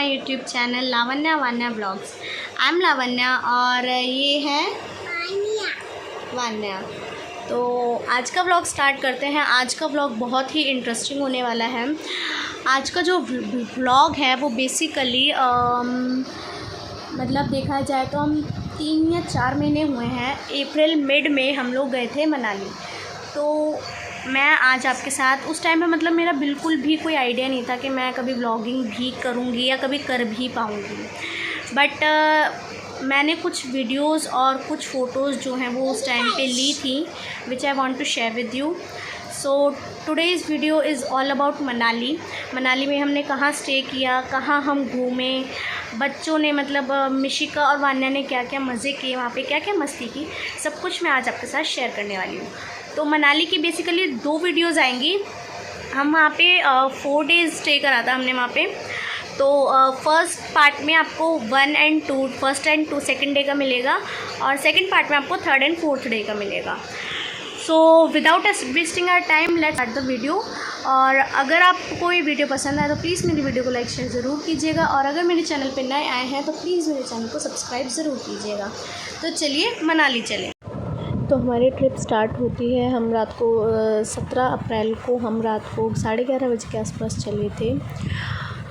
My YouTube channel Lavanya Vanya blogs. I am Lavanya और ये है वान्या। तो आज का ब्लॉग स्टार्ट करते हैं। आज का ब्लॉग बहुत ही इंटरेस्टिंग होने वाला है। आज का जो ब्लॉग है वो बेसिकली मतलब देखा जाए तो हम 3 या 4 महीने हुए हैं। अप्रैल मिड में हम लोग गए थे मनाली। तो मैं आज आपके साथ उस टाइम पे मतलब मेरा बिल्कुल भी कोई आइडिया नहीं था कि मैं कभी व्लॉगिंग भी करूँगी या कभी कर भी पाऊँगी। बट मैंने कुछ वीडियोस और कुछ फ़ोटोज़ जो हैं वो उस टाइम पे ली थी, which I want to share with you. So today's video is all about Manali. Manali में हमने कहाँ स्टे किया, कहाँ हम घूमे, बच्चों ने मतलब मिशिका और वान्या ने क्या क्या मज़े किए, वहाँ पे क्या क्या मस्ती की, सब कुछ मैं आज आपके साथ शेयर करने वाली हूँ। तो मनाली की बेसिकली 2 वीडियोज़ आएंगी। हम वहाँ पे 4 डेज़ स्टे करा था हमने वहाँ पे। तो फर्स्ट पार्ट में आपको 1 and 2 first and 2 second day का मिलेगा और सेकेंड पार्ट में आपको 3rd and 4th डे का मिलेगा। So without wasting our time let's start the video. और अगर आपको कोई वीडियो पसंद आए तो प्लीज़ मेरी वीडियो को लाइक शेयर ज़रूर कीजिएगा और अगर मेरे चैनल पे नए आए हैं तो प्लीज़ मेरे चैनल को सब्सक्राइब ज़रूर कीजिएगा। तो चलिए मनाली चलें। तो हमारी ट्रिप स्टार्ट होती है। हम रात को 17 अप्रैल को हम रात को 11:30 बजे के आसपास चले थे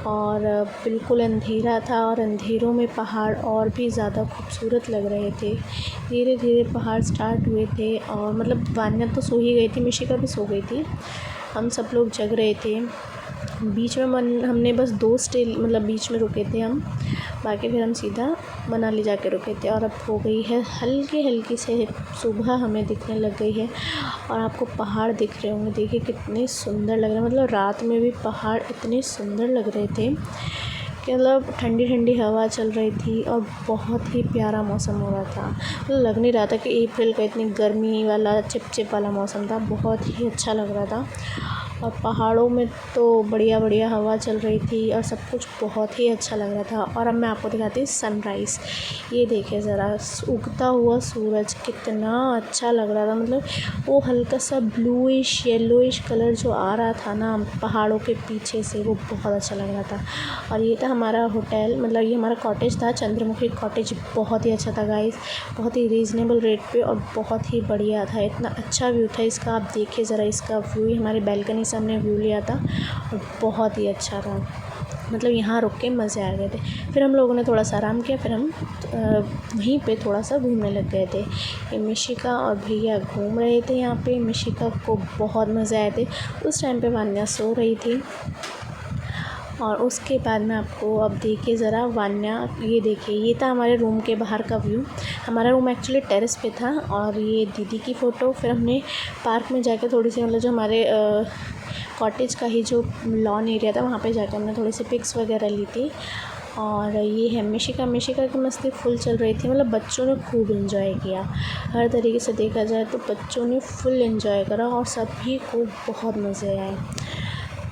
और बिल्कुल अंधेरा था और अंधेरों में पहाड़ और भी ज़्यादा खूबसूरत लग रहे थे। धीरे धीरे पहाड़ स्टार्ट हुए थे और मतलब वान्या तो सो ही गई थी, मिशिका भी सो गई थी, हम सब लोग जग रहे थे। बीच में हमने बस 2 स्टे मतलब बीच में रुके थे हम, बाकी फिर हम सीधा मनाली जाके रुके थे। और अब हो गई है हल्की हल्की से सुबह हमें दिखने लग गई है और आपको पहाड़ दिख रहे होंगे। देखिए कितने सुंदर लग रहे हैं, मतलब रात में भी पहाड़ इतने सुंदर लग रहे थे कि मतलब ठंडी ठंडी हवा चल रही थी और बहुत ही प्यारा मौसम हो रहा था। मतलब लग नहीं रहा था कि अप्रैल का इतनी गर्मी वाला चिपचिप वाला मौसम था, बहुत ही अच्छा लग रहा था। और पहाड़ों में तो बढ़िया बढ़िया हवा चल रही थी और सब कुछ बहुत ही अच्छा लग रहा था। और अब मैं आपको दिखाती हूँ सनराइज़। ये देखिए ज़रा उगता हुआ सूरज कितना अच्छा लग रहा था, मतलब वो हल्का सा ब्लूइश येलोइश कलर जो आ रहा था ना पहाड़ों के पीछे से, वो बहुत अच्छा लग रहा था। और ये था हमारा होटल, मतलब ये हमारा कॉटेज था, चंद्रमुखी कॉटेज। बहुत ही अच्छा था गाइस, बहुत ही रीज़नेबल रेट पे और बहुत ही बढ़िया था। इतना अच्छा व्यू था इसका, आप देखिए ज़रा इसका व्यू। हमारी बैल्कनी से हमने व्यू लिया था और बहुत ही अच्छा था, मतलब यहाँ रुक के मज़े आ गए थे। फिर हम लोगों ने थोड़ा सा आराम किया, फिर हम वहीं पे थोड़ा सा घूमने लग गए थे। ये मिशिका और भैया घूम रहे थे यहाँ पे। मिशिका को बहुत मज़े आए थे। उस टाइम पे वान्या सो रही थी। और उसके बाद में आपको अब देखिए ज़रा वान्या, ये देखिए ये था हमारे रूम के बाहर का व्यू। हमारा रूम एक्चुअली टेरेस पे था और ये दीदी की फ़ोटो। फिर हमने पार्क में जाके थोड़ी सी मतलब जो हमारे कॉटेज का ही जो लॉन एरिया था वहाँ पे जाके हमने थोड़ी सी पिक्स वगैरह ली थी। और ये है मिशिका की मस्ती फुल चल रही थी, मतलब बच्चों ने खूब एंजॉय किया। हर तरीके से देखा जाए तो बच्चों ने फुल एंजॉय करा और सभी को बहुत मज़े आए।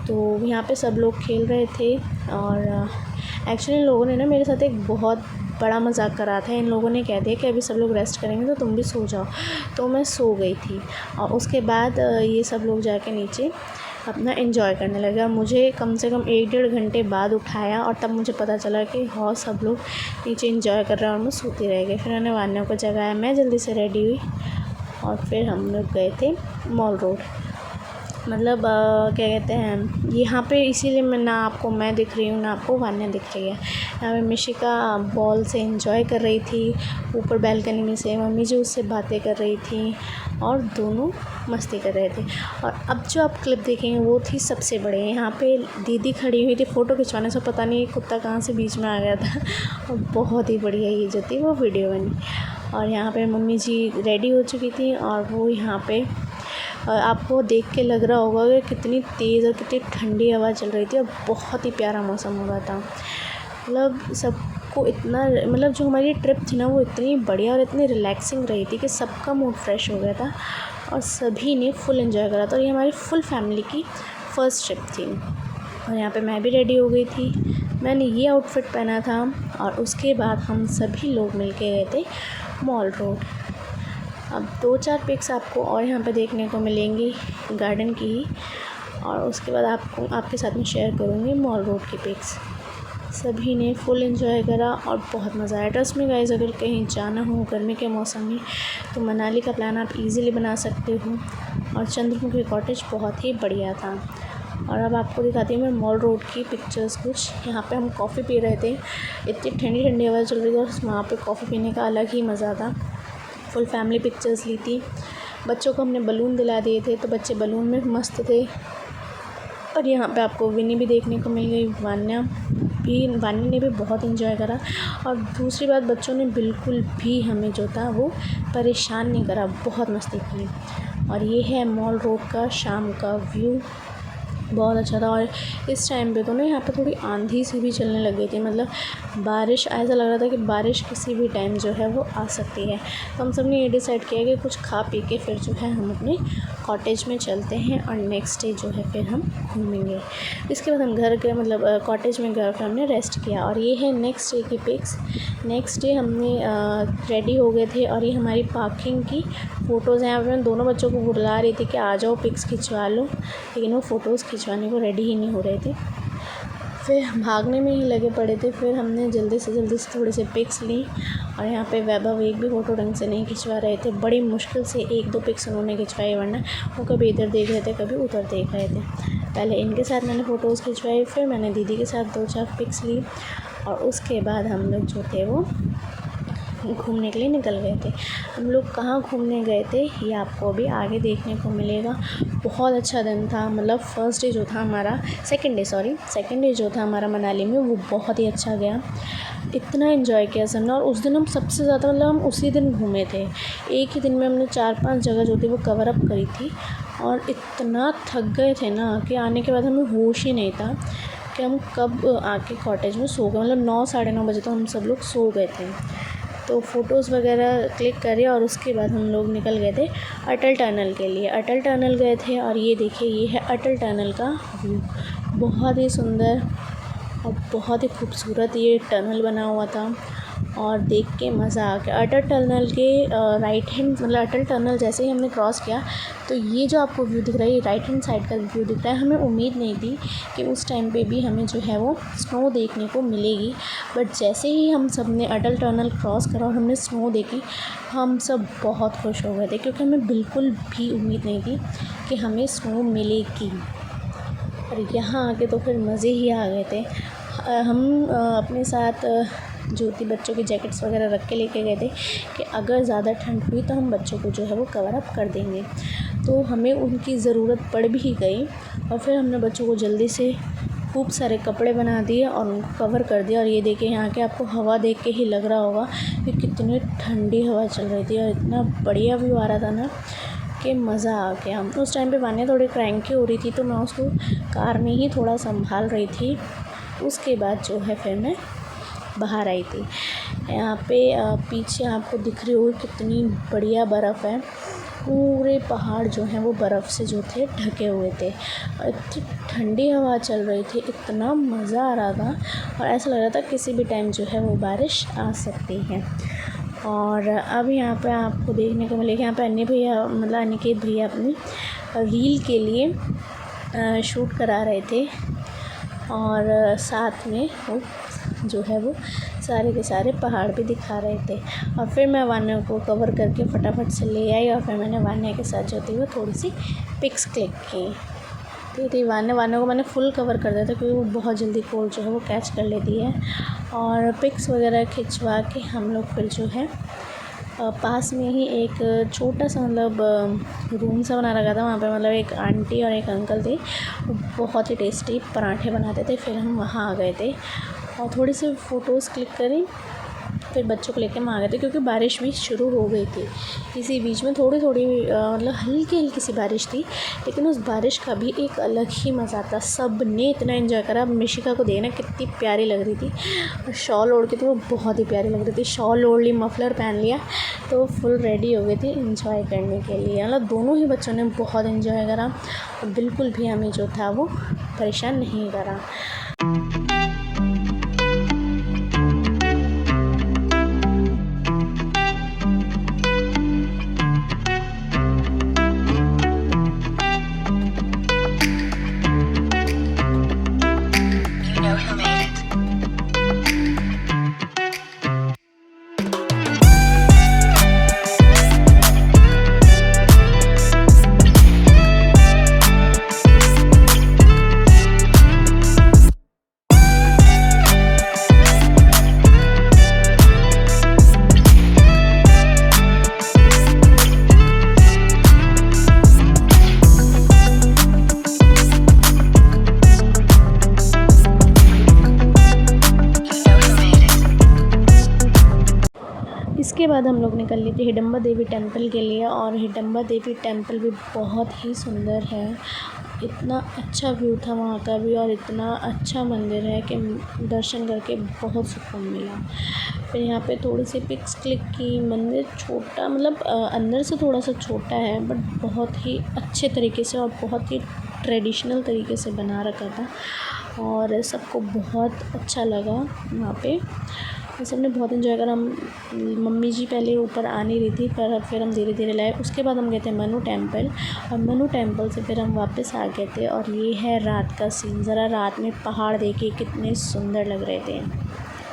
तो यहाँ पे सब लोग खेल रहे थे और एक्चुअली इन लोगों ने ना मेरे साथ एक बहुत बड़ा मजाक करा था। इन लोगों ने कह दिया कि अभी सब लोग रेस्ट करेंगे तो तुम भी सो जाओ, तो मैं सो गई थी। और उसके बाद ये सब लोग जाके नीचे अपना एंजॉय करने लगे और मुझे कम से कम 1-1.5 घंटे बाद उठाया और तब मुझे पता चला कि हाँ सब लोग नीचे एंजॉय कर रहे हैं और मैं सोती रह गई। फिर मैंने वान्या को जगाया, मैं जल्दी से रेडी हुई और फिर हम लोग गए थे मॉल रोड। मतलब क्या कहते हैं यहाँ पे, इसीलिए मैं दिख रही हूँ ना आपको वान्या दिख रही है। यहाँ पे मिशिका बॉल से एंजॉय कर रही थी ऊपर बैल्कनी में से, मम्मी जी उससे बातें कर रही थी और दोनों मस्ती कर रहे थे। और अब जो आप क्लिप देखेंगे वो थी सबसे बड़ी। यहाँ पे दीदी खड़ी हुई थी फ़ोटो खिंचवाने से, पता नहीं कुत्ता कहाँ से बीच में आ गया था और बहुत ही बढ़िया ये जो थी वो वीडियो बनी। और यहाँ पे मम्मी जी रेडी हो चुकी थी और वो यहाँ पे आपको देख के लग रहा होगा कि कितनी तेज़ और कितनी ठंडी हवा चल रही थी और बहुत ही प्यारा मौसम हो रहा था। मतलब सबको इतना, मतलब जो हमारी ट्रिप थी ना वो इतनी बढ़िया और इतनी रिलैक्सिंग रही थी कि सबका मूड फ्रेश हो गया था और सभी ने फुल एंजॉय करा था। और ये हमारी फुल फैमिली की फ़र्स्ट ट्रिप थी। और यहाँ पे मैं भी रेडी हो गई थी, मैंने ये आउटफिट पहना था और उसके बाद हम सभी लोग मिल के गए थे मॉल रोड। अब 2-4 पिक्स आपको और यहाँ पे देखने को मिलेंगी गार्डन की ही, और उसके बाद आपके साथ में शेयर करूँगी मॉल रोड की पिक्स। सभी ने फुल एंजॉय करा और बहुत मज़ा आया। ट्रस्ट में गाइस, अगर कहीं जाना हो गर्मी के मौसम में तो मनाली का प्लान आप इजीली बना सकते हो। और चंद्रमुखी कॉटेज बहुत ही बढ़िया था। और अब आपको दिखाती हूँ मैं मॉल रोड की पिक्चर्स कुछ। यहाँ पे हम कॉफ़ी पी रहे थे, इतनी ठंडी ठंडी हवा चल रही थी और वहाँ पे कॉफ़ी पीने का अलग ही मज़ा था। फुल फैमिली पिक्चर्स ली थी। बच्चों को हमने बलून दिला दिए थे तो बच्चे बलून में मस्त थे। और यहाँ पे आपको विनी भी देखने को मिल गई। वानी ने भी बहुत एंजॉय करा। और दूसरी बात, बच्चों ने बिल्कुल भी हमें जो था वो परेशान नहीं करा, बहुत मस्ती की। और ये है मॉल रोड का शाम का व्यू, बहुत अच्छा था। और इस टाइम पे तो ना यहाँ पे थोड़ी आंधी सी भी चलने लग गई थी, मतलब बारिश, ऐसा लग रहा था कि बारिश किसी भी टाइम जो है वो आ सकती है। तो हम सब ने ये डिसाइड किया कि कुछ खा पी के फिर जो है हम अपने कॉटेज में चलते हैं और नेक्स्ट डे जो है फिर हम घूमेंगे। इसके बाद हम घर के मतलब कॉटेज में घर पर हमने रेस्ट किया। और ये है नेक्स्ट डे की पिक्स। नेक्स्ट डे हमने रेडी हो गए थे और ये हमारी पार्किंग की फ़ोटोज़ हैं। यहाँ पर मैं दोनों बच्चों को बुला रही थी कि आ जाओ पिक्स खिंचवा लो, लेकिन वो फ़ोटोज़ खिंचवाने को रेडी ही नहीं हो रहे थे। फिर भागने में ही लगे पड़े थे। फिर हमने जल्दी से थोड़ी सी पिक्स ली। और यहाँ पे वैभव एक भी फ़ोटो ढंग से नहीं खिंचवा रहे थे, बड़ी मुश्किल से 1-2 पिक्स उन्होंने खिंचवाई, वरना वो कभी इधर देख रहे थे कभी उधर देख रहे थे। पहले इनके साथ मैंने फ़ोटोज़ खिंचवाई, फिर मैंने दीदी के साथ 2-4 पिक्स ली और उसके बाद हम लोग जो थे वो घूमने के लिए निकल गए थे। हम लोग कहाँ घूमने गए थे ये आपको अभी आगे देखने को मिलेगा। बहुत अच्छा दिन था, मतलब फर्स्ट डे जो था हमारा, सेकंड डे जो था हमारा मनाली में वो बहुत ही अच्छा गया। इतना एंजॉय किया सबने। और उस दिन हम सबसे ज़्यादा, मतलब हम उसी दिन घूमे थे। एक ही दिन में हमने 4-5 जगह जो थी वो कवर अप करी थी। और इतना थक गए थे ना कि आने के बाद हमें होश ही नहीं था कि हम कब आके कॉटेज में सो गए। मतलब 9 साढ़े 9 बजे तो हम सब लोग सो गए थे। तो फ़ोटोज़ वगैरह क्लिक करे और उसके बाद हम लोग निकल गए थे अटल टनल के लिए। अटल टनल गए थे और ये देखिए, ये है अटल टनल का व्यू। बहुत ही सुंदर और बहुत ही खूबसूरत ये टनल बना हुआ था और देख के मज़ा आ गया। अटल टनल के राइट हैंड, मतलब अटल टनल जैसे ही हमने क्रॉस किया तो ये जो आपको व्यू दिख रहा है, ये राइट हैंड साइड का व्यू दिख रहा है। हमें उम्मीद नहीं थी कि उस टाइम पे भी हमें जो है वो स्नो देखने को मिलेगी, बट जैसे ही हम सब ने अटल टनल क्रॉस करा और हमने स्नो देखी, हम सब बहुत खुश हो गए थे, क्योंकि हमें बिल्कुल भी उम्मीद नहीं थी कि हमें स्नो मिलेगी। और यहाँ आके तो फिर मज़े ही आ गए थे। हम अपने साथ जो थी बच्चों की जैकेट्स वगैरह रख के लेके गए थे कि अगर ज़्यादा ठंड हुई तो हम बच्चों को जो है वो कवर अप कर देंगे। तो हमें उनकी ज़रूरत पड़ भी गई और फिर हमने बच्चों को जल्दी से खूब सारे कपड़े बना दिए और उनको कवर कर दिया। और ये देखिए, यहाँ के आपको हवा देख के ही लग रहा होगा कि कितनी ठंडी हवा चल रही थी और इतना बढ़िया व्यू आ रहा था ना कि मज़ा आ गया। उस टाइम पे वान्या थोड़ी क्रैंकी हो रही थी तो मैं उसको कार में ही थोड़ा संभाल रही थी। उसके बाद जो है फिर मैं बाहर आई थी। यहाँ पे पीछे आपको दिख रही होगी कितनी बढ़िया बर्फ़ है। पूरे पहाड़ जो हैं वो बर्फ़ से जो थे ढके हुए थे और इतनी ठंडी हवा चल रही थी, इतना मज़ा आ रहा था और ऐसा लग रहा था किसी भी टाइम जो है वो बारिश आ सकती है। और अब यहाँ पे आपको देखने को मिलेगा, यहाँ पे अन्य भैया, मतलब अनिकेत भैया अपनी रील के लिए शूट करा रहे थे और साथ में वो जो है वो सारे के सारे पहाड़ भी दिखा रहे थे। और फिर मैं वान्या को कवर करके फटाफट से ले आई और फिर मैंने वान्या के साथ जो थी वो थोड़ी सी पिक्स क्लिक की थी। वान्या को मैंने फुल कवर कर दिया था क्योंकि वो बहुत जल्दी कोल्ड जो है वो कैच कर लेती है। और पिक्स वगैरह खिंचवा के हम लोग फिर जो है पास में ही एक छोटा सा मतलब रूम सा बना रखा था। वहाँ पे मतलब एक आंटी और एक अंकल थे, वो बहुत ही टेस्टी पराठे बनाते थे। फिर हम वहाँ आ गए थे और थोड़ी सी फ़ोटोज़ क्लिक करी, फिर बच्चों को लेकर हम आ गए थे क्योंकि बारिश भी शुरू हो गई थी। इसी बीच में थोड़ी थोड़ी मतलब हल्की सी बारिश थी, लेकिन उस बारिश का भी एक अलग ही मज़ा था। सब ने इतना एंजॉय करा। मिशिका को देखना कितनी प्यारी लग रही थी और शॉल ओढ़ के तो वो बहुत ही प्यारी लग रही थी। शॉल ओढ़ ली, मफलर पहन लिया तो फुल रेडी हो गई थी एंजॉय करने के लिए। मतलब दोनों ही बच्चों ने बहुत एंजॉय करा और बिल्कुल भी हमें जो था वो परेशान नहीं करा। इसके बाद हम लोग निकल लिए थे हिडम्बा देवी टेम्पल के लिए, और हिडम्बा देवी टेम्पल भी बहुत ही सुंदर है। इतना अच्छा व्यू था वहाँ का भी, और इतना अच्छा मंदिर है कि दर्शन करके बहुत सुकून मिला। फिर यहाँ पे थोड़ी सी पिक्स क्लिक की। मंदिर छोटा, मतलब अंदर से थोड़ा सा छोटा है, बट बहुत ही अच्छे तरीके से और बहुत ही ट्रेडिशनल तरीके से बना रखा था, और सबको बहुत अच्छा लगा वहाँ पे। सबने बहुत इन्जॉय करा। मम्मी जी पहले ऊपर आ नहीं रही थी, पर फिर हम धीरे धीरे लाए। उसके बाद हम गए थे मनु टेम्पल, और मनु टेम्पल से फिर हम वापस आ गए थे। और ये है रात का सीन, ज़रा रात में पहाड़ देखिए कितने सुंदर लग रहे थे।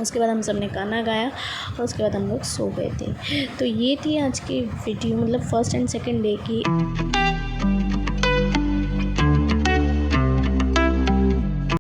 उसके बाद हम सब ने गाना गाया, और उसके बाद हम लोग सो गए थे। तो ये थी आज की वीडियो, मतलब फर्स्ट एंड सेकेंड डे की।